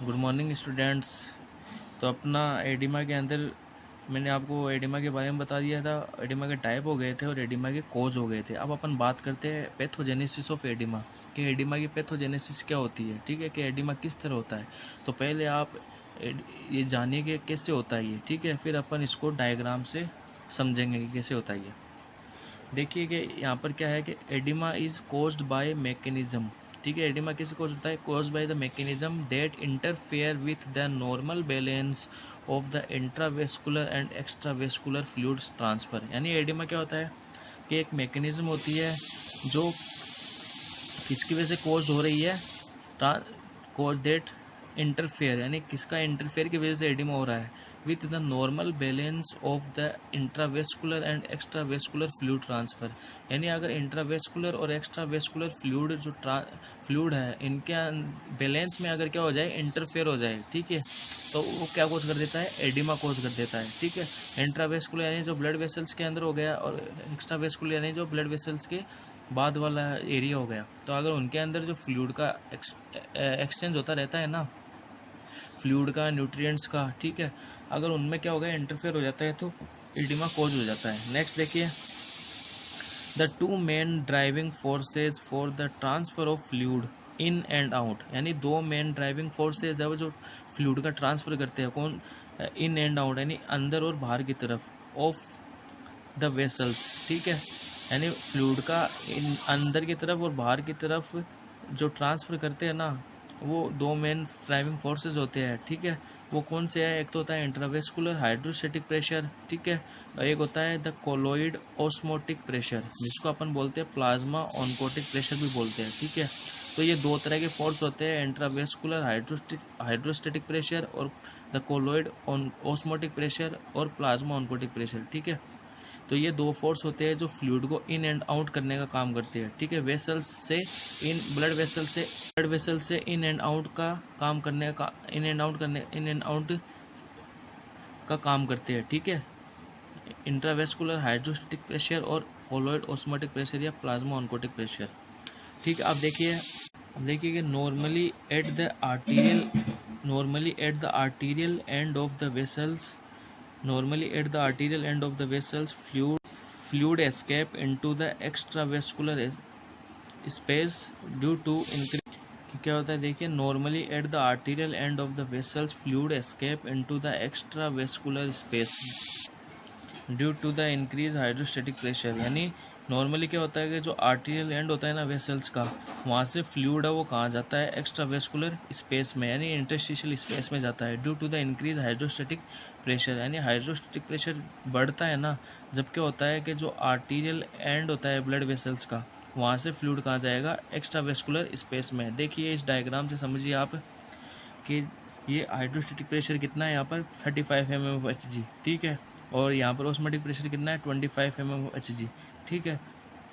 Good morning students. तो अपना oedema के अंदर मैंने आपको एडिमा के बारे में बता दिया था। एडिमा के टाइप हो गए थे और एडिमा के कोज हो गए थे। अब अपन बात करते हैं पैथोजेनेसिस ऑफ एडिमा, कि एडिमा की पैथोजेनेसिस क्या होती है। ठीक है, कि एडिमा किस तरह होता है। तो पहले आप ये जानिए कि कैसे होता है ये। ठीक है, फिर अपन इसको डायग्राम से समझेंगे कि कैसे होता है ये। देखिए कि यहाँ पर क्या है कि oedema is caused by mechanism. ठीक है, एडिमा किसे कोज होता है? Cause by the mechanism that interfere with the normal balance of the intravascular and extravascular fluid transfer. यानी एडिमा क्या होता है कि एक मैकेनिज्म होती है जो किसकी वजह से कोज हो रही है, कोज दैट इंटरफेयर, यानी किसका इंटरफेयर की वजह से एडिमा हो रहा है, with the normal balance of the intravascular and extravascular fluid transfer. यानी अगर इंट्रावेस्कुलर और एक्स्ट्रावेस्कुलर फ्लूइड जो फ्लूइड है इनके बैलेंस में अगर क्या हो जाए, इंटरफेयर हो जाए, ठीक है, तो वो क्या कोज कर देता है? एडिमा कोज कर देता है। ठीक है, इंट्रावेस्कुलर यानी जो ब्लड वेसल्स के अंदर हो गया, और एक्स्ट्रावेस्कुलर यानी जो ब्लड वेसल्स के बाद वाला एरिया हो गया। तो अगर उनके अंदर जो फ्लूइड का एक्सचेंज होता रहता है ना, फ्लूइड का, न्यूट्रिएंट्स का, ठीक है, अगर उनमें क्या हो गया, इंटरफेयर हो जाता है तो एडिमा कोज हो जाता है। नेक्स्ट देखिए, the two main driving forces for the transfer of fluid in and out. यानी दो मेन ड्राइविंग फोर्सेज है वो जो फ्लूइड का ट्रांसफ़र करते हैं। कौन? इन एंड आउट, यानी अंदर और बाहर की तरफ, ऑफ द वेसल्स। ठीक है, यानी फ्लूइड का इन अंदर की तरफ और बाहर की तरफ जो ट्रांसफ़र करते हैं ना, वो दो मेन ड्राइविंग फोर्सेस होते हैं। ठीक है, वो कौन से है? एक तो होता है इंट्रावेस्कुलर हाइड्रोस्टैटिक प्रेशर, ठीक है, और एक होता है द कोलोइड ऑस्मोटिक प्रेशर, जिसको अपन बोलते हैं प्लाज्मा ऑनकोटिक प्रेशर भी बोलते हैं। ठीक है, तो ये दो तरह के फोर्स होते हैं, इंट्रावेस्कुलर हाइड्रोस्टैटिक प्रेशर और द कोलोइड ऑस्मोटिक प्रेशर और प्लाज्मा ऑनकोटिक प्रेशर। ठीक है, तो ये दो फोर्स होते हैं जो फ्लूइड को इन एंड आउट करने का काम करते हैं। ठीक है, वेसल्स से इन ब्लड वेसल से इन एंड आउट का काम करने का इन एंड आउट का काम करते हैं। ठीक है, इंट्रावेस्कुलर हाइड्रोस्टैटिक प्रेशर और कोलोइड ऑस्मोटिक प्रेशर या प्लाज्मा ऑनकोटिक प्रेशर। ठीक है, अब देखिए कि normally at the arterial end of the vessels fluid escape into the extravascular space due to increase। क्या होता है? देखिए, normally at the arterial end of the vessels fluid escape into the extravascular space due to the increase hydrostatic pressure. यानी normally क्या होता है कि जो आर्टीरियल एंड होता है ना वेसल्स का, वहाँ से फ्लूइड है वो कहाँ जाता है? एक्स्ट्रावेस्कुलर स्पेस में, यानी इंटरस्टिशियल स्पेस में जाता है। Due to the increase hydrostatic pressure, यानी हाइड्रोस्टेटिक प्रेशर बढ़ता है ना, जब क्या होता है कि जो आर्टीरियल एंड होता है ब्लड वेसल्स का, वहाँ से फ्लूइड कहाँ जाएगा? एक्स्ट्रावेस्कुलर स्पेस में। देखिए इस डायग्राम से समझिए आप कि ये हाइड्रोस्टेटिक प्रेशर कितना है यहाँ पर? 35 mmHg। ठीक है, और यहाँ पर ऑस्मोटिक प्रेशर कितना है? 25 mmHg। ठीक है,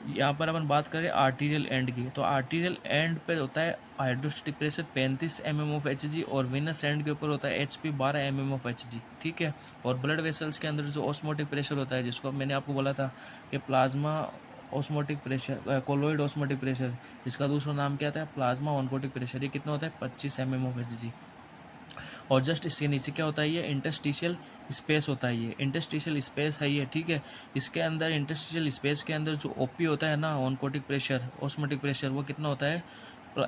यहाँ पर अपन बात करें आर्टीरियल एंड की, तो आर्टीरियल एंड पे होता है हाइड्रोस्टेटिक प्रेशर 35 mmHg और वेनस एंड के ऊपर होता है HP 12 mmHg। ठीक है, और ब्लड वेसल्स के अंदर जो ऑस्मोटिक प्रेशर होता है, जिसको मैंने आपको बोला था कि plasma osmotic pressure, colloid osmotic pressure, जिसका दूसरा नाम क्या था? प्लाज्मा ऑनकोटिक प्रेशर, ये कितना होता है? 25 mmHg। और जस्ट इसके नीचे क्या होता है? ये इंटरस्टिशियल स्पेस होता है, ये इंटरस्टिशियल स्पेस है ये। ठीक है, इसके अंदर इंटरस्टिशियल स्पेस के अंदर जो ओपी होता है ना, ऑनकोटिक प्रेशर, ऑस्मोटिक प्रेशर, वो कितना होता है?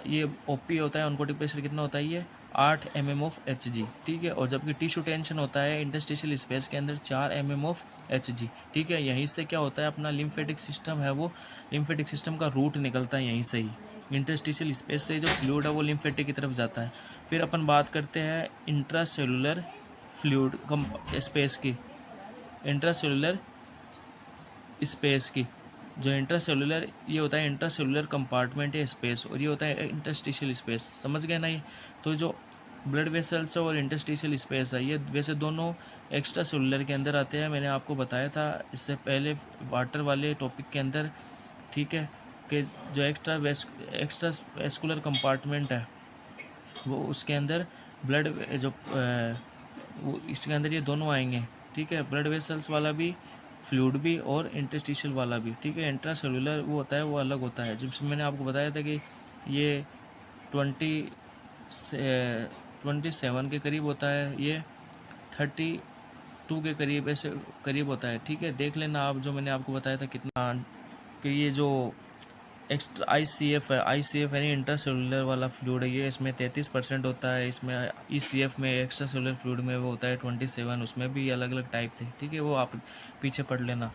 ये ओपी होता है, ऑनकोटिक प्रेशर कितना होता है? ये 8 mmHg। ठीक है, और जबकि टिश्यू टेंशन होता है इंटरस्टिशियल स्पेस के अंदर 4 mmHg। ठीक है, यहीं से क्या होता है? अपना लिम्फेटिक सिस्टम है, वो लिम्फेटिक सिस्टम का रूट निकलता है यहीं से ही, इंटरस्टिशियल स्पेस से जो फ्लूइड है वो लिम्फेटिक की तरफ जाता है। फिर अपन बात करते हैं इंट्रासेलुलर फ्लूइड स्पेस की, इंट्रासेलुलर स्पेस की। जो इंट्रासेलुलर ये होता है इंट्रासेलुलर कंपार्टमेंट या स्पेस, और ये होता है इंटरस्टिशियल स्पेस। समझ गए ना ये? तो जो ब्लड वेसल्स और इंटरस्टिशियल स्पेस है, ये वैसे दोनों एक्स्ट्रा सेलुलर के अंदर आते हैं। मैंने आपको बताया था इससे पहले वाटर वाले टॉपिक के अंदर। ठीक है, कि जो एक्स्ट्रा वेस्कुलर कंपार्टमेंट है वो उसके अंदर ब्लड जो वो इसके अंदर ये दोनों आएंगे। ठीक है, ब्लड वेसल्स वाला भी, फ्लूइड भी, और इंटरस्टिशियल वाला भी। ठीक है, इंट्रा सेलुलर वो होता है, वो अलग होता है। जिसमें मैंने आपको बताया था कि ये 20 27 के करीब होता है, ये 32 के करीब ऐसे करीब होता है। ठीक है, देख लेना आप, जो मैंने आपको बताया था कितना, कि ये जो एक्स्ट्रा ICF है, ICF यानी इंट्रासेलुलर वाला फ्लूइड है, ये इसमें 33% होता है। इसमें ECF में, एक्स्ट्रा सेलुलर फ्लूइड में, वो होता है 27, उसमें भी अलग अलग टाइप थे। ठीक है, वो आप पीछे पढ़ लेना।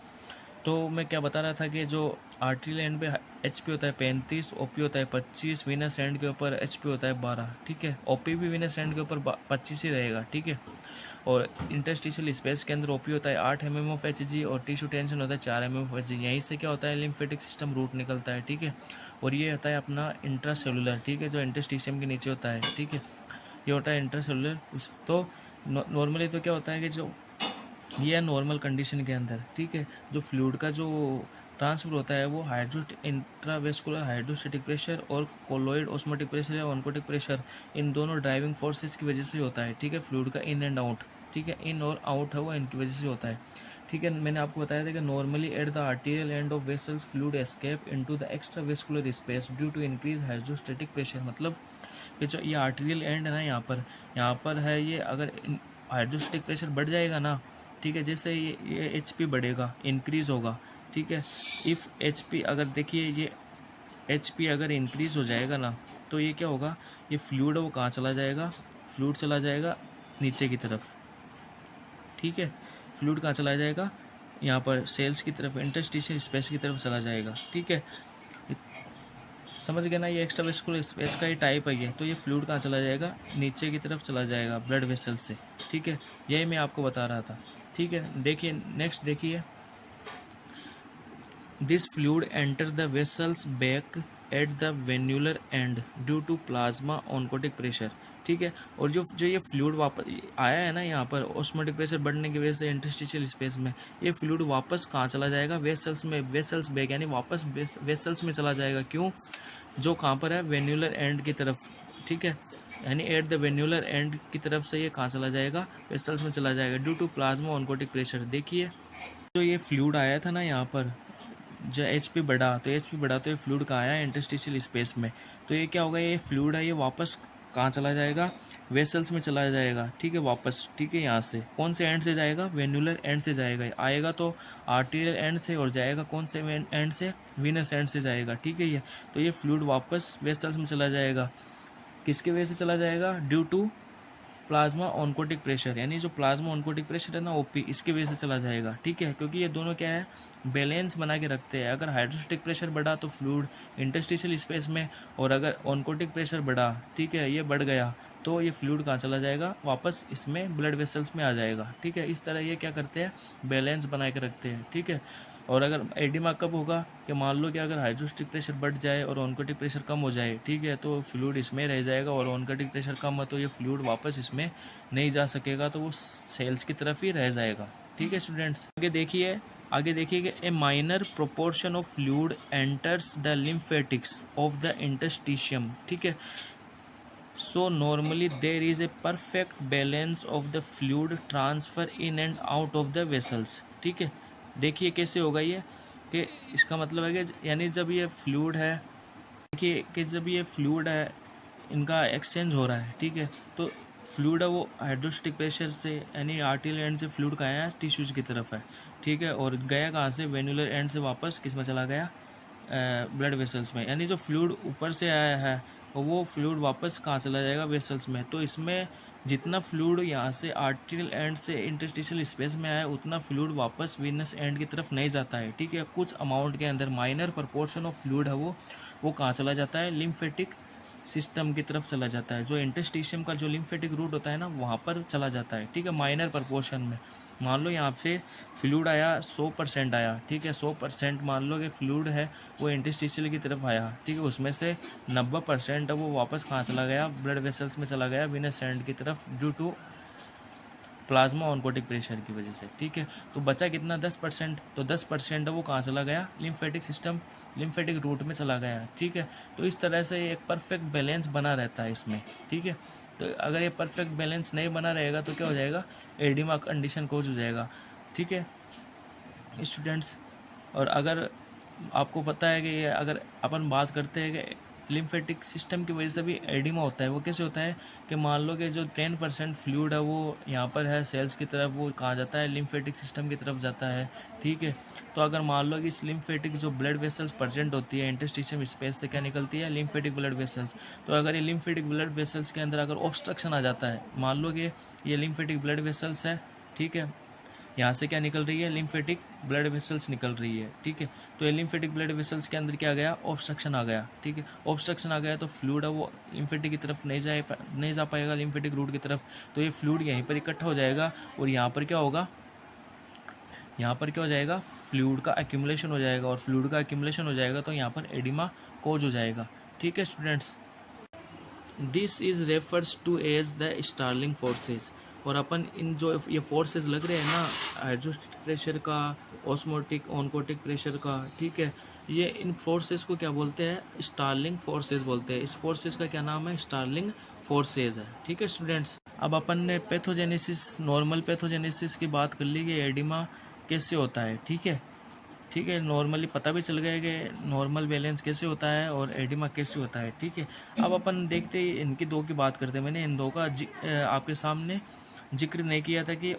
तो मैं क्या बता रहा था कि जो आर्टरी एंड पे HP होता है 35, OP होता है 25, वीनस एंड के ऊपर HP होता है 12। ठीक है, OP भी वीनस एंड के ऊपर 25 ही रहेगा। ठीक है, और इंटरस्टिशियल स्पेस के अंदर OP होता है 8 mm ऑफ Hg और टिश्यू टेंशन होता है 4 mm ऑफ Hg। यहीं से क्या होता है, लिम्फेटिक सिस्टम रूट निकलता है। ठीक है, और ये होता है अपना इंट्रासेलुलर। ठीक है, जो इंटरस्टिशियम के नीचे होता है। ठीक है, ये होता है इंट्रासेलुलर। तो नॉर्मली तो क्या होता है कि जो ये है नॉर्मल कंडीशन के अंदर, ठीक है, जो फ्लूइड का जो ट्रांसफर होता है वो इंट्रावेस्कुलर हाइड्रोस्टेटिक प्रेशर और कोलोइड ऑस्मोटिक प्रेशर या ऑनकोटिक प्रेशर, इन दोनों ड्राइविंग फोर्सेस की वजह से होता है। ठीक है, फ्लूइड का इन एंड आउट, ठीक है, इन और आउट है वो इनकी वजह से होता है। ठीक है, मैंने आपको बताया था कि normally at the arterial end of vessels fluid escape into the extravascular space due to increase hydrostatic pressure. मतलब कि जो ये आर्टीरियल एंड है ना, यहाँ पर है, ये अगर हाइड्रोस्टेटिक प्रेशर बढ़ जाएगा ना, ठीक है, जैसे ये HP बढ़ेगा, इंक्रीज़ होगा। ठीक है, इफ़ HP अगर देखिए ये HP अगर इंक्रीज़ हो जाएगा ना, तो ये क्या होगा, ये फ्लूइड है वो कहाँ चला जाएगा, फ्लूइड चला जाएगा नीचे की तरफ। ठीक है, फ्लूइड कहाँ चला जाएगा, यहाँ पर सेल्स की तरफ, इंटरस्टिशियल स्पेस की तरफ चला जाएगा। ठीक है, समझ गए ना, ये एक्स्ट्रावेस्कुलर स्पेस का ही टाइप है ये। तो ये फ्लूइड कहाँ चला जाएगा, नीचे की तरफ चला जाएगा ब्लड वेसल्स से। ठीक है, यही मैं आपको बता रहा था। ठीक है, देखिए नेक्स्ट देखिए, this fluid enter the vessels back at the venular end due to plasma oncotic pressure. ठीक है, और जो जो ये फ्लूइड वापस आया है ना, यहाँ पर ऑस्मोटिक प्रेशर बढ़ने की वजह से इंटरस्टिशियल स्पेस में, ये फ्लूइड वापस कहाँ चला जाएगा, वेसल्स में, वेसल्स बैक यानी वापस वेसल्स में चला जाएगा। क्यों, जो कहाँ पर है, वेन्यूलर एंड की तरफ। ठीक है, यानी एट द वेन्यूलर एंड की तरफ से ये कहाँ चला जाएगा, वेसल्स में चला जाएगा due to plasma oncotic pressure. देखिए जो ये फ्लूइड आया था ना यहाँ पर, जो HP बढ़ा, तो HP बढ़ा तो ये फ्लूइड कहाँ आया, इंटरस्टिशियल स्पेस में। तो ये क्या होगा, ये फ्लूइड है, ये वापस कहाँ चला जाएगा, वेसल्स में चला जाएगा। ठीक है, वापस, ठीक है, यहाँ से कौन से एंड से जाएगा, वेन्यूलर एंड से जाएगा, आएगा तो आर्टीरियल एंड से, और जाएगा कौन से एंड से, वीनस एंड से जाएगा। ठीक है, ये तो ये फ्लूइड वापस वेसल्स में चला जाएगा। किसके वजह से चला जाएगा, due to plasma oncotic pressure, यानी जो प्लाज्मा ऑनकोटिक प्रेशर है ना, OP, इसकी वजह से चला जाएगा। ठीक है, क्योंकि ये दोनों क्या है, बैलेंस बना के रखते हैं। अगर हाइड्रोस्टेटिक प्रेशर बढ़ा तो फ्लूइड इंटरस्टिशियल स्पेस में, और अगर ऑनकोटिक प्रेशर बढ़ा, ठीक है, ये बढ़ गया, तो ये फ्लूइड कहाँ चला जाएगा, वापस इसमें ब्लड वेसल्स में आ जाएगा। ठीक है, इस तरह ये क्या करते हैं, बैलेंस बना के रखते हैं। ठीक है, और अगर एडिमा कब होगा, कि मान लो कि अगर हाइड्रोस्टेटिक प्रेशर बढ़ जाए और ऑनकोटिक प्रेशर कम हो जाए, ठीक है, तो फ्लूइड इसमें रह जाएगा, और ऑनकोटिक प्रेशर कम है तो ये फ्लूइड वापस इसमें नहीं जा सकेगा, तो वो सेल्स की तरफ ही रह जाएगा। ठीक है स्टूडेंट्स, आगे देखिए कि ए minor proportion of fluid enters the lymphatics of the interstitium. ठीक है, so normally there is a perfect balance of the fluid transfer in and out of the vessels. ठीक है, देखिए कैसे होगा ये, कि इसका मतलब है कि यानी जब ये फ्लूइड है, देखिए कि जब ये फ्लूइड है, इनका एक्सचेंज हो रहा है। ठीक है, तो फ्लूइड है वो हाइड्रोस्टेटिक प्रेशर से, यानी आर्टियल एंड से फ्लूइड का आया टिश्यूज की तरफ है। ठीक है, और गया कहाँ से, वेन्युलर एंड से वापस किस में चला गया, ब्लड वेसल्स में। यानी जो फ्लूइड ऊपर से आया है वो फ्लूइड वापस कहाँ चला जाएगा, वेसल्स में। तो इसमें जितना फ्लूइड यहाँ से आर्टियल एंड से इंटरस्टिशियल स्पेस में आया, उतना फ्लूइड वापस वीनस एंड की तरफ नहीं जाता है। ठीक है, कुछ अमाउंट के अंदर माइनर प्रपोर्शन ऑफ फ्लूइड है वो कहाँ चला जाता है, लिम्फेटिक सिस्टम की तरफ चला जाता है। जो इंटरस्टिशियम का जो लिम्फेटिक रूट होता है ना, वहाँ पर चला जाता है। ठीक है, माइनर प्रपोर्शन में। मान लो यहाँ से फ्लूइड आया 100% आया, ठीक है, 100% मान लो कि फ्लूइड है वो इंटरस्टिशियल की तरफ आया। ठीक है, उसमें से 90% वो वापस कहाँ चला गया, ब्लड वेसल्स में चला गया, वीनस एंड की तरफ, due to plasma oncotic pressure की वजह से। ठीक है, तो बचा कितना, 10%। तो 10% वो कहाँ चला गया, लिम्फेटिक सिस्टम, लिम्फेटिक रूट में चला गया। ठीक है, तो इस तरह से एक परफेक्ट बैलेंस बना रहता है इसमें। ठीक है, तो अगर ये परफेक्ट बैलेंस नहीं बना रहेगा तो क्या हो जाएगा, एडिमा कंडीशन कोज हो जाएगा। ठीक है स्टूडेंट्स, और अगर आपको पता है कि ये, अगर अपन बात करते हैं कि लिम्फेटिक सिस्टम की वजह से भी एडिमा होता है। वो कैसे होता है कि मान लो कि जो 10% फ्लूइड है वो यहाँ पर है सेल्स की तरफ, वो कहाँ जाता है, लिम्फेटिक सिस्टम की तरफ जाता है, ठीक है। तो अगर मान लो कि इस लिम्फेटिक जो ब्लड वेसल्स प्रेजेंट होती है इंटरस्टिशियम स्पेस से क्या निकलती है, लिम्फेटिक ब्लड वेसल्स। तो अगर ये लिम्फेटिक ब्लड वेसल्स के अंदर अगर ऑब्स्ट्रक्शन आ जाता है, मान लो कि ये लिम्फेटिक ब्लड वेसल्स है, ठीक है, यहाँ से क्या निकल रही है, लिम्फेटिक ब्लड वेसल्स निकल रही है, ठीक है। तो ये लिम्फेटिक ब्लड वेसल्स के अंदर क्या आ गया, ऑब्स्ट्रक्शन आ गया, ठीक है। ऑब्स्ट्रक्शन आ गया तो फ्लूइड है वो लिम्फेटिक की तरफ नहीं जा पाएगा, लिम्फेटिक रूट की तरफ। तो ये फ्लूइड यहीं पर इकट्ठा हो जाएगा और यहाँ पर क्या होगा, यहाँ पर क्या हो जाएगा, फ्लूइड का एक्यूमुलेशन हो जाएगा, और फ्लूइड का एक्यूमुलेशन हो जाएगा तो यहाँ पर एडिमा कोज हो जाएगा, ठीक है students. This is refers to as the Starling forces. और अपन इन जो ये फोर्सेस लग रहे हैं ना, हाइड्रोस्टेटिक प्रेशर का, ऑस्मोटिक ऑनकोटिक प्रेशर का, ठीक है, ये इन फोर्सेस को क्या बोलते हैं, स्टार्लिंग फोर्सेस बोलते हैं। इस फोर्सेस का क्या नाम है, स्टार्लिंग फोर्सेस है, ठीक है स्टूडेंट्स। अब अपन ने पैथोजेनेसिस, नॉर्मल पैथोजेनेसिस की बात कर ली कि एडिमा कैसे होता है, ठीक है, ठीक है। नॉर्मली पता भी चल गया कि नॉर्मल बैलेंस कैसे होता है और एडिमा कैसे होता है, ठीक है। अब अपन देखते ही इनकी दो की बात करते हैं। मैंने इन दो का आपके सामने जिक्र नहीं किया था कि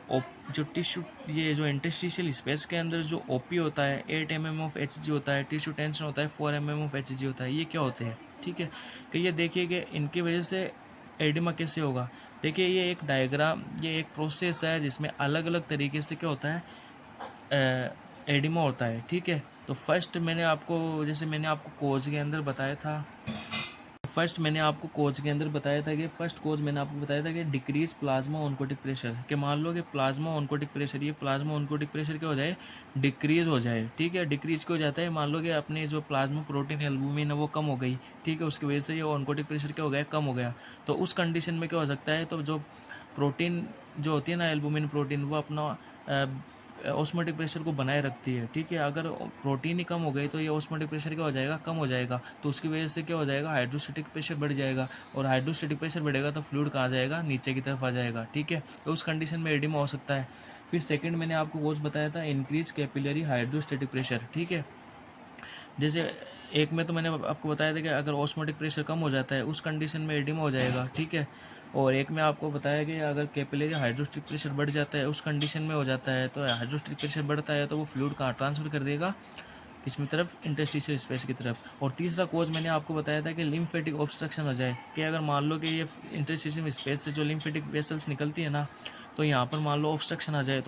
जो टिश्यू, ये जो इंटरस्टिशियल स्पेस के अंदर जो ओपी होता है 8 mm ऑफ एच होता है, टिश्यू टेंशन होता है 4 mm ऑफ एच होता है, ये क्या होते हैं, ठीक है। कि ये देखिए कि इनकी वजह से एडिमा कैसे होगा। देखिए ये एक डायग्राम, ये एक प्रोसेस है जिसमें अलग अलग तरीके से क्या होता है, एडिमा होता है, ठीक है। तो फर्स्ट मैंने आपको, जैसे मैंने आपको कोज के अंदर बताया था, कि फर्स्ट कोज मैंने आपको बताया था कि डिक्रीज प्लाज्मा ऑनकोटिक प्रेशर, कि मान लो कि प्लाज्मा ऑनकोटिक प्रेशर, ये प्लाज्मा ऑनकोटिक प्रेशर क्या हो जाए, डिक्रीज हो जाए, ठीक है। डिक्रीज क्यों हो जाता है, मान लो कि अपने जो प्लाज्मा प्रोटीन एल्बुमिन है वो कम हो गई, ठीक है, उसकी वजह से ये ऑनकोटिक प्रेशर क्या हो गया, कम हो गया। तो उस कंडीशन में क्या हो सकता है, तो जो प्रोटीन जो होती है ना, एल्बुमिन प्रोटीन, वो अपना ऑस्मोटिक प्रेशर को बनाए रखती है, ठीक है। अगर प्रोटीन ही कम हो गई तो ये ऑस्मोटिक प्रेशर क्या हो जाएगा, कम हो जाएगा। तो उसकी वजह से क्या हो जाएगा, हाइड्रोस्टेटिक प्रेशर बढ़ जाएगा, और हाइड्रोस्टेटिक प्रेशर बढ़ेगा तो फ्लूइड कहाँ जाएगा, नीचे की तरफ आ जाएगा, ठीक है। तो उस कंडीशन में एडिमा हो सकता है। फिर सेकंड मैंने आपको वो बताया था, इंक्रीज कैपिलरी हाइड्रोस्टेटिक प्रेशर, ठीक है। जैसे एक में तो मैंने आपको बताया था कि अगर ऑस्मोटिक प्रेशर कम हो जाता है उस कंडीशन में एडिमा हो जाएगा, ठीक है। और एक में आपको बताया कि अगर कैपिलरी हाइड्रोस्टेटिक प्रेशर बढ़ जाता है उस कंडीशन में हो जाता है, तो हाइड्रोस्टेटिक प्रेशर बढ़ता है तो वो फ्लूइड कहाँ ट्रांसफर कर देगा, किसकी तरफ, इंटरस्टिशियल स्पेस की तरफ। और तीसरा कोज मैंने आपको बताया था कि लिम्फेटिक ऑब्स्ट्रक्शन हो जाए, कि अगर मान लो कि ये इंटरस्टिशियल स्पेस से जो लिम्फेटिक वेसल्स निकलती है ना, तो यहाँ पर मान लो ऑब्स्ट्रक्शन आ जाए,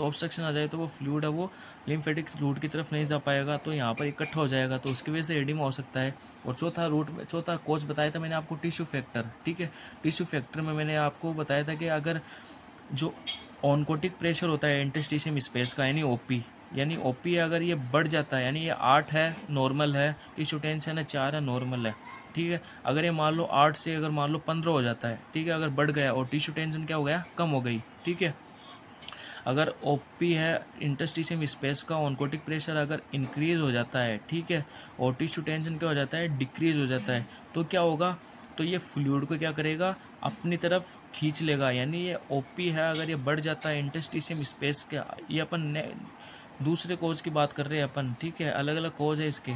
तो वो फ्लूइड है वो लिम्फेटिक रूट की तरफ नहीं जा पाएगा, तो यहाँ पर इकट्ठा हो जाएगा, तो उसकी वजह से एडिमा हो सकता है। और चौथा कोज बताया था मैंने आपको, टिश्यू फैक्टर, ठीक है। टिश्यू फैक्टर में मैंने आपको बताया था कि अगर जो ऑनकोटिक प्रेशर होता है इंटरस्टिशियम स्पेस का, यानी ओपी अगर ये बढ़ जाता है, यानी ये 8 है नॉर्मल है, टिश्यू टेंशन है 4 है नॉर्मल है, ठीक है। अगर ये मान लो 8 से अगर मान लो 15 हो जाता है, ठीक है, अगर बढ़ गया और टिश्यू टेंशन क्या हो गया, कम हो गई, ठीक है। अगर ओपी है इंटरस्टिशियम स्पेस का, ऑनकोटिक प्रेशर अगर इंक्रीज हो जाता है, ठीक है, और टिश्यू टेंशन क्या हो जाता है, डिक्रीज हो जाता है, तो क्या होगा, तो ये फ्लूइड को क्या करेगा, अपनी तरफ खींच लेगा। यानी ये ओपी है अगर ये बढ़ जाता है इंटरस्टिशियम स्पेस का, ये अपन दूसरे कोज की बात कर रहे हैं अपन, ठीक है, अलग अलग कोज है इसके।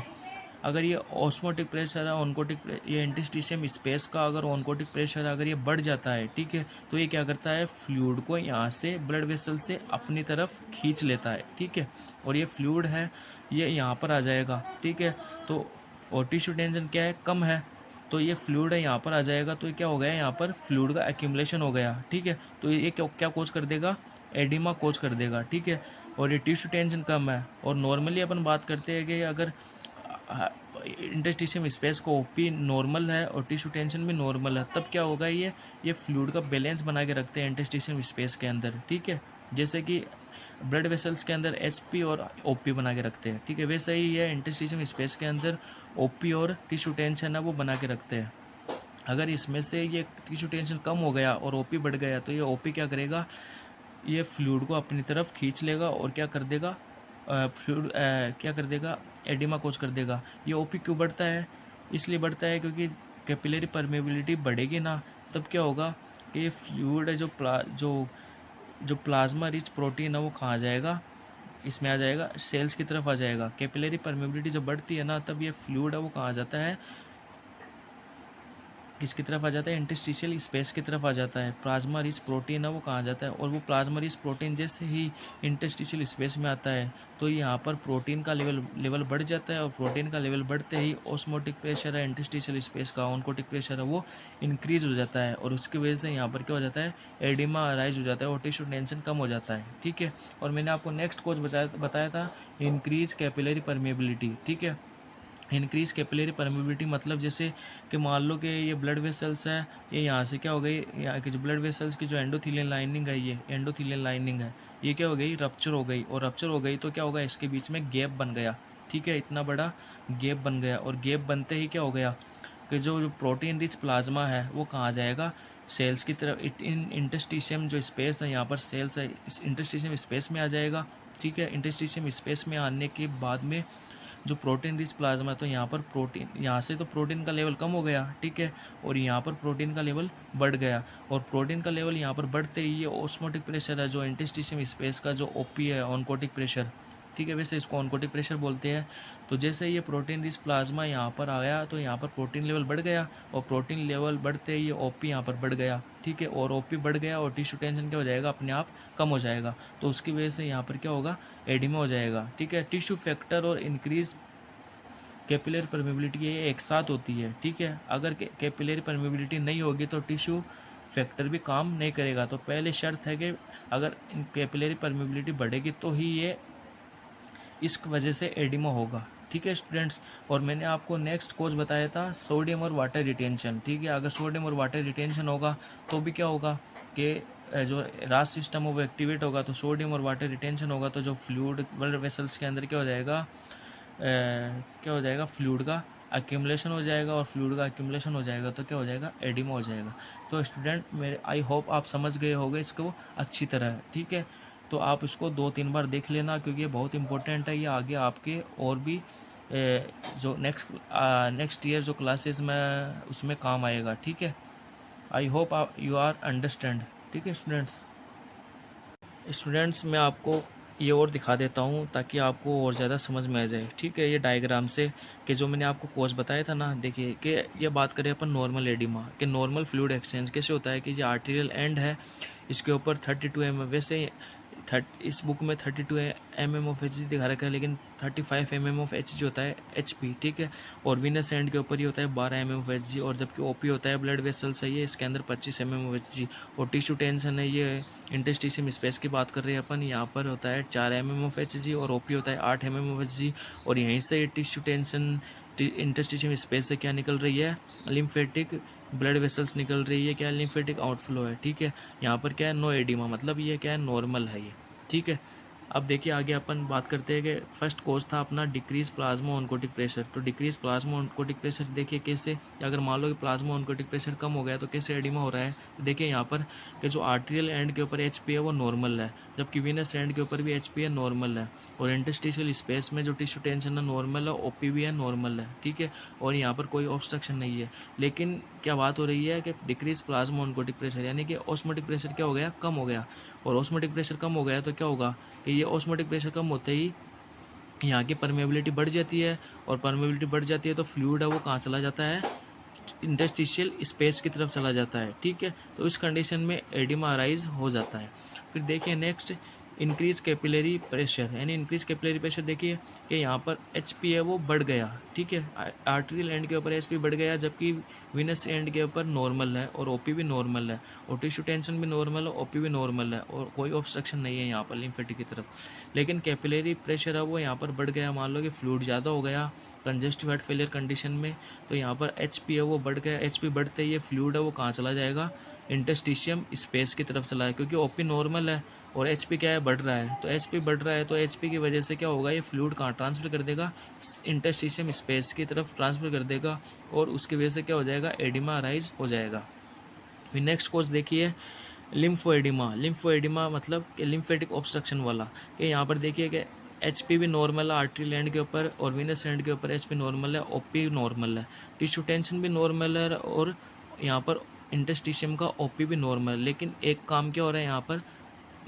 अगर ये ऑस्मोटिक प्रेशर है, ये इंटरस्टिशियम स्पेस का अगर ऑनकोटिक प्रेशर अगर ये बढ़ जाता है, ठीक है, तो ये क्या करता है, फ्लूइड को यहाँ से ब्लड वेसल से अपनी तरफ खींच लेता है, ठीक है। और ये फ्लूइड है ये यहाँ पर आ जाएगा, ठीक है। तो और टिश्यू टेंशन क्या है, कम है, तो ये फ्लूइड है यहाँ पर आ जाएगा, तो ये क्या हो गया, यहाँ पर फ्लूइड का एक्यूमुलेशन हो गया, ठीक है। तो ये क्या कोज कर देगा, एडिमा कोज कर देगा, ठीक है। और ये टिश्यू टेंशन कम है। और नॉर्मली अपन बात करते हैं कि अगर इंटरस्टिशियम स्पेस को ओपी नॉर्मल है और टिश्यू टेंशन भी नॉर्मल है, तब क्या होगा, ये फ्लूइड का बैलेंस बना के रखते हैं इंटरस्टिशियम स्पेस के अंदर, ठीक है। जैसे कि ब्लड वेसल्स के अंदर एचपी और ओपी बना के रखते हैं, ठीक है, वैसे ही ये इंटरस्टिशियम स्पेस के अंदर ओपी और टिश्यू टेंशन है वो बना के रखते हैं। अगर इसमें से ये टिश्यू टेंशन कम हो गया और ओपी बढ़ गया, तो ये ओपी क्या करेगा, ये फ्लूइड को अपनी तरफ खींच लेगा और क्या कर देगा, फ्लूइड क्या कर देगा, एडिमा कोज कर देगा। ये ओपी क्यों बढ़ता है, इसलिए बढ़ता है क्योंकि कैपिलरी परमेबिलिटी बढ़ेगी ना, तब क्या होगा कि ये फ्लूइड है जो प्लाज्मा रिच प्रोटीन है वो कहाँ जाएगा, इसमें आ जाएगा, सेल्स की तरफ आ जाएगा। कैपिलरी परमेबिलिटी जब बढ़ती है ना, तब ये फ्लूइड है वो कहाँ जाता है, किसकी तरफ आ जाता है, इंटरस्टिशियल स्पेस की तरफ आ जाता है। प्लाज्मा रिच प्रोटीन है वो कहाँ आ जाता है, और वो प्लाज्मा रिच प्रोटीन जैसे ही इंटरस्टिशियल स्पेस में आता है तो यहाँ पर प्रोटीन का लेवल बढ़ जाता है, और प्रोटीन का लेवल बढ़ते ही ऑस्मोटिक प्रेशर है इंटरस्टिशियल स्पेस का, ऑनकोटिक प्रेशर है वो इंक्रीज हो जाता है, और उसकी वजह से यहाँ पर क्या हो जाता है, एडिमा अराइज हो जाता है और टिश्यू टेंशन कम हो जाता है। ठीक है, और मैंने आपको नेक्स्ट कोर्स बताया था इंक्रीज कैपिलरी परमेबिलिटी। ठीक है, इंक्रीज कैपिलरी परमेबिलिटी मतलब जैसे कि मान लो कि ये ब्लड वेसल्स है, ये यहाँ से क्या हो गई, यहाँ की जो ब्लड वेसल्स की जो एंडोथेलियल लाइनिंग है, ये एंडोथेलियल लाइनिंग है, ये क्या हो गई, रप्चर हो गई, और रप्चर हो गई तो क्या होगा, इसके बीच में गैप बन गया। ठीक है, इतना बड़ा गैप बन गया, और गैप बनते ही क्या हो गया कि जो प्रोटीन रिच प्लाज्मा है वो कहाँ जाएगा, सेल्स की तरफ। इन इंटरस्टिशियम जो स्पेस है यहाँ पर सेल्स है, इस इंटरस्टिशियम स्पेस में आ जाएगा। ठीक है, इंटरस्टिशियम स्पेस में आने के बाद में जो प्रोटीन रिच प्लाज्मा है, तो यहाँ पर प्रोटीन, यहाँ से तो प्रोटीन का लेवल कम हो गया। ठीक है, और यहाँ पर प्रोटीन का लेवल बढ़ गया, और प्रोटीन का लेवल यहाँ पर बढ़ते ही ये ऑस्मोटिक प्रेशर है जो इंटरस्टिशियम स्पेस का जो ओपी है, ऑनकोटिक प्रेशर। ठीक है, वैसे इसको ऑनकोटिक प्रेशर बोलते हैं। तो जैसे ये प्रोटीन रिच प्लाज्मा यहाँ पर आया तो यहाँ पर प्रोटीन लेवल बढ़ गया, और प्रोटीन लेवल बढ़ते ही ये ओपी यहाँ पर बढ़ गया। ठीक है, और ओपी बढ़ गया और टिश्यू टेंशन क्या हो जाएगा, अपने आप कम हो जाएगा, तो उसकी वजह से यहाँ पर क्या होगा, एडिमा हो जाएगा। ठीक है, टिश्यू फैक्टर और इंक्रीज कैपिलरी परमेबिलिटी ये एक साथ होती है। ठीक है, अगर कैपिलरी परमेबिलिटी नहीं होगी तो टिश्यू फैक्टर भी काम नहीं करेगा। तो पहले शर्त है कि अगर कैपिलरी परमेबिलिटी बढ़ेगी तो ही ये इस वजह से एडिमा होगा। ठीक है स्टूडेंट्स, और मैंने आपको नेक्स्ट कोर्स बताया था सोडियम और वाटर रिटेंशन। ठीक है, अगर सोडियम और वाटर रिटेंशन होगा तो भी क्या होगा कि जो रास सिस्टम है वो एक्टिवेट होगा, तो सोडियम और वाटर रिटेंशन होगा तो जो फ्लूइड ब्लड वेसल्स के अंदर क्या हो जाएगा, क्या हो जाएगा, फ्लूइड का एक्यूमुलेशन हो जाएगा, और फ्लूइड का एक्यूमुलेशन हो जाएगा तो क्या हो जाएगा, एडिमा हो जाएगा। तो स्टूडेंट मेरे आई होप आप समझ गए होंगे इसको अच्छी तरह। ठीक है, तो आप इसको 2-3 बार देख लेना क्योंकि ये बहुत इंपॉर्टेंट है, ये आगे आपके और भी जो नेक्स्ट ईयर जो क्लासेस में उसमें काम आएगा। ठीक है, आई होप आप यू आर अंडरस्टैंड। ठीक है स्टूडेंट्स मैं आपको ये और दिखा देता हूँ ताकि आपको और ज़्यादा समझ में आ जाए। ठीक है, ये डायग्राम से कि जो मैंने आपको कोर्स बताया था ना, देखिए कि ये बात करें अपन नॉर्मल एडिमा कि नॉर्मल फ्लूइड एक्सचेंज कैसे होता है कि ये आर्टेरियल एंड है, इसके ऊपर 32 mm, वैसे इस बुक में 32 mm ऑफ एच दिखा रखा है, लेकिन 35 mm ऑफ एच होता है HP। ठीक है, और विनस एंड के ऊपर ही होता है 12 mm ऑफ एच, और जबकि OP होता है ब्लड वेसल्स है ये, इसके अंदर 25 mm ऑफ एच। और टिश्यू टेंशन है ये इंटरस्टिशियम स्पेस की बात कर रहे हैं अपन, यहाँ पर होता है 4 mm ऑफ एच और OP होता है 8 mm ऑफ एच। और यहीं से टिश्यू टेंशन इंटरस्टिशियम स्पेस से क्या निकल रही है, लिम्फेटिक ब्लड वेसल्स निकल रही है, क्या लिम्फेटिक आउटफ्लो है। ठीक है, यहाँ पर क्या है, नो एडिमा, मतलब ये क्या है, नॉर्मल है ये। ठीक है, अब देखिए आगे अपन बात करते हैं कि फर्स्ट कोर्स था अपना डिक्रीज प्लाज्मा ऑनकोटिक प्रेशर। तो डिक्रीज प्लाज्मा ऑनकोटिक प्रेशर देखिए कैसे, अगर मान लो कि प्लाज्मा ऑनकोटिक प्रेशर कम हो गया तो कैसे एडिमा हो रहा है। तो देखिए यहाँ पर कि जो आर्टेरियल एंड के ऊपर HP है वो नॉर्मल है, जबकि वीनस एंड के ऊपर भी HP है, नॉर्मल है, और इंटरस्टिशियल स्पेस में जो टिश्यू टेंशन है नॉर्मल है, OP भी है, नॉर्मल है। ठीक है, और यहाँ पर कोई ऑब्स्ट्रक्शन नहीं है। लेकिन क्या बात हो रही है कि डिक्रीज प्लाज्मा ऑनकोटिक प्रेशर यानी कि ऑस्मोटिक प्रेशर क्या हो गया, कम हो गया, और ऑस्मोटिक प्रेशर कम हो गया तो क्या होगा कि ये ऑस्मोटिक प्रेशर कम होते ही यहाँ की परमेबिलिटी बढ़ जाती है, और परमेबिलिटी बढ़ जाती है तो फ्लूइड है वो कहाँ चला जाता है, इंटरस्टिशियल स्पेस की तरफ चला जाता है। ठीक है, तो इस कंडीशन में एडिमा अराइज हो जाता है। फिर देखिए नेक्स्ट इंक्रीज कैपिलरी प्रेशर, यानी इंक्रीज कैपिलरी प्रेशर देखिए कि यहाँ पर HP है वो बढ़ गया। ठीक है, आर्टेरियल एंड के ऊपर HP बढ़ गया, जबकि विनस एंड के ऊपर नॉर्मल है, और OP भी नॉर्मल है, और टिश्यू टेंशन भी नॉर्मल है, OP भी नॉर्मल है, और कोई ऑब्स्ट्रक्शन नहीं है यहाँ पर लिम्फेटिक की तरफ। लेकिन कैपिलरी प्रेशर है वो यहाँ पर बढ़ गया, मान लो कि फ्लूइड ज़्यादा हो गया कंजेस्टिव हार्ट फेलियर कंडीशन में, तो यहाँ पर HP है वो बढ़ गया। HP बढ़ते ही ये फ्लूइड है वो कहाँ चला जाएगा, इंटरस्टिशियम स्पेस की तरफ चला है, क्योंकि OP नॉर्मल है और HP क्या है, बढ़ रहा है। तो HP बढ़ रहा है तो HP की वजह से क्या होगा, ये फ्लूइड कहाँ ट्रांसफ़र कर देगा, इंटरस्टिशियम स्पेस की तरफ ट्रांसफ़र कर देगा, और उसकी वजह से क्या हो जाएगा, एडिमा अराइज हो जाएगा। फिर नेक्स्ट कोर्स देखिए लिम्फोएडिमा। लिम्फोएडिमा मतलब कि लिम्फेटिक ऑब्स्ट्रक्शन वाला, कि यहाँ पर देखिए कि HP भी नॉर्मल है आर्टरी एंड के ऊपर, और वीनस एंड के ऊपर HP नॉर्मल है, OP नॉर्मल है, टिश्यू टेंशन भी नॉर्मल है, और यहाँ पर इंटरस्टिशियम का OP भी नॉर्मल है। लेकिन एक काम क्या हो रहा है, यहाँ पर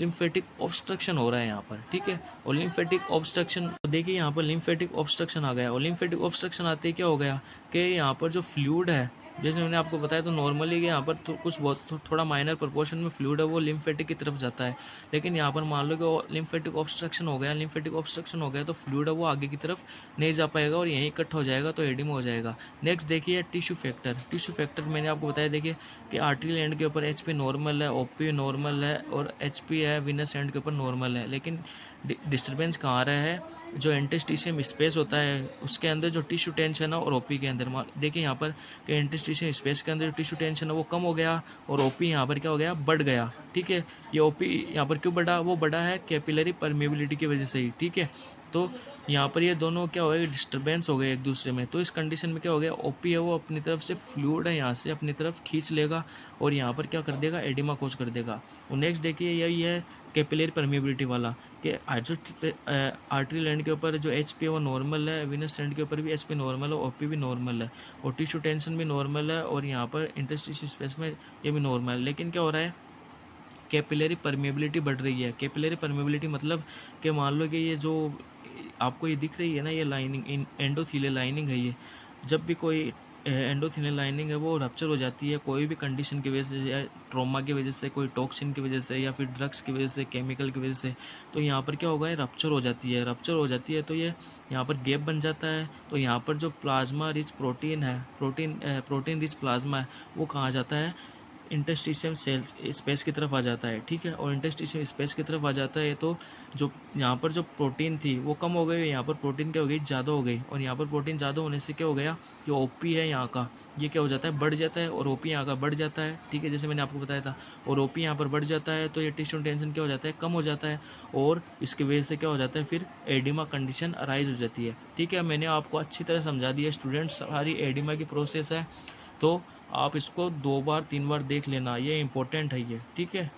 लिम्फेटिक ऑब्स्ट्रक्शन हो रहा है यहाँ पर। ठीक है, और लिम्फेटिक ऑब्स्ट्रक्शन देखिए यहाँ पर लिम्फेटिक ऑब्स्ट्रक्शन आ गया, और लिम्फेटिक ऑब्स्ट्रक्शन आते ही क्या हो गया कि यहाँ पर जो फ्लूइड है जैसे मैंने आपको बताया तो नॉर्मली यहाँ पर तो कुछ बहुत थोड़ा माइनर प्रोपोर्शन में फ्लूइड है वो लिम्फेटिक की तरफ जाता है, लेकिन यहाँ पर मान लो कि लिम्फेटिक ऑब्स्ट्रक्शन हो गया, लिम्फेटिक ऑब्स्ट्रक्शन हो गया तो फ्लूइड है वो आगे की तरफ नहीं जा पाएगा और यहीं इकट्ठा हो जाएगा तो एडिमा हो जाएगा। नेक्स्ट देखिए टिश्यू फैक्टर। टिश्यू फैक्टर मैंने आपको बताया, देखिए कि आर्टरी एंड के ऊपर एचपी नॉर्मल है, ओपी नॉर्मल है और एचपी है विनस एंड के ऊपर नॉर्मल है, लेकिन डिस्टर्बेंस कहाँ आ रहा है, जो इंटरस्टिशियम स्पेस होता है उसके अंदर जो टिश्यू टेंशन है और ओपी के अंदर। देखिए यहाँ पर कि इंटरस्टिशियम स्पेस के अंदर जो टिश्यू टेंशन है वो कम हो गया और ओपी यहाँ पर क्या हो गया, बढ़ गया। ठीक है, ये ओपी यहाँ पर क्यों बढ़ा, वो बढ़ा है कैपिलरी परमेबिलिटी की वजह से ही। ठीक है, तो यहाँ पर ये दोनों क्या हो गए, डिस्टर्बेंस हो गए एक दूसरे में। तो इस कंडीशन में क्या हो गया, ओपी है वो अपनी तरफ से फ्लूइड है यहाँ से अपनी तरफ खींच लेगा और यहाँ पर क्या कर देगा, एडिमा कोज कर देगा। और नेक्स्ट देखिए यही है कैपिलरी परमेबिलिटी वाला, कि आर्टरी लैंड के ऊपर जो एच पी है वो नॉर्मल है, विनस लैंड के ऊपर भी एच पी नॉर्मल है, ओ पी भी नॉर्मल है और टिश्यू टेंशन भी नॉर्मल है और यहाँ पर इंटरस्टिशियल स्पेस में ये भी नॉर्मल है। लेकिन क्या हो रहा है, कैपिलरी परमेबिलिटी बढ़ रही है। कैपिलरी परमेबिलिटी मतलब कि मान लो कि ये जो आपको ये दिख रही है ना, ये लाइनिंग एंडोथीलियल लाइनिंग है, ये जब भी कोई एंडोथीलियल लाइनिंग है वो रप्चर हो जाती है कोई भी कंडीशन की वजह से, या ट्रॉमा की वजह से, कोई टॉक्सिन की वजह से, या फिर ड्रग्स की वजह से, केमिकल की वजह से, तो यहाँ पर क्या होगा, ये रप्चर हो जाती है। रप्चर हो जाती है तो ये यहाँ पर गैप बन जाता है। तो यहाँ पर जो प्लाज्मा रिच प्रोटीन है, प्रोटीन रिच प्लाज्मा है वो कहाँ जाता है, इंटरस्टिशियम सेल्स स्पेस की तरफ आ जाता है। ठीक है, और इंटरस्टिशियम स्पेस की तरफ आ जाता है तो जो यहाँ पर जो प्रोटीन थी वो कम हो गई, यहाँ पर प्रोटीन क्या हो गई, ज़्यादा हो गई। और यहाँ पर प्रोटीन ज़्यादा होने से क्या हो गया, जो ओपी है यहाँ का ये क्या हो जाता है, बढ़ जाता है और ओपी यहाँ का बढ़ जाता है। ठीक है, जैसे मैंने आपको बताया था, और ओपी यहाँ पर बढ़ जाता है तो ये टिश्यू टेंशन क्या हो जाता है, कम हो जाता है और इसकी वजह से क्या हो जाता है, फिर एडिमा कंडीशन अराइज हो जाती है। ठीक है, मैंने आपको अच्छी तरह समझा दिया स्टूडेंट्स, सारी एडिमा की प्रोसेस है, तो आप इसको 2 बार 3 बार देख लेना, ये इंपॉर्टेंट है ये। ठीक है।